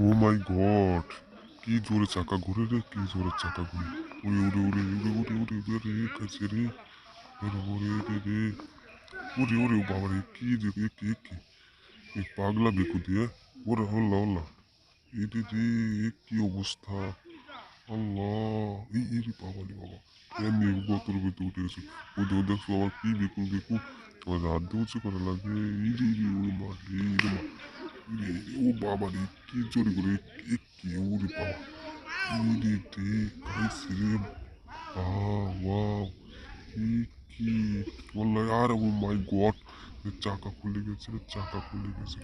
ও মাই god, কি জোরে চাকা ঘুরে রে, কি জোরে চাকা ঘুরে। উড়ে উড়ে উড়ে উড়ে উড়ে উড়ে উড়ে রে খাইছে রে। ওরে ওরে রে রে। ওরে ওরে বাবা রে, কি রে রে, কি এই পাগলা বেকু দিয়ে। ওরে হল্লা হল্লা। এরে রে, কি অবস্থা। আল্লাহ, এই রে বাবা রে বাবা। কেমনি গতর ভিতরে উঠে গেছে। ওদের দেখছো আমার কি বেকু বেকু। আমার হাত দিয়ে উঁচু করা লাগে। ইরে রে, ওরে মা রে, রে মা। ইরে রে, ও বাবা রে, কি জোরে করে। কি ওরে বাবা। ইরে রে, খাইছে রে। ওয়াও, কি বললাই আর ও মাই গড, চাকা খুলে গেছে রে, চাকা খুলে গেছে।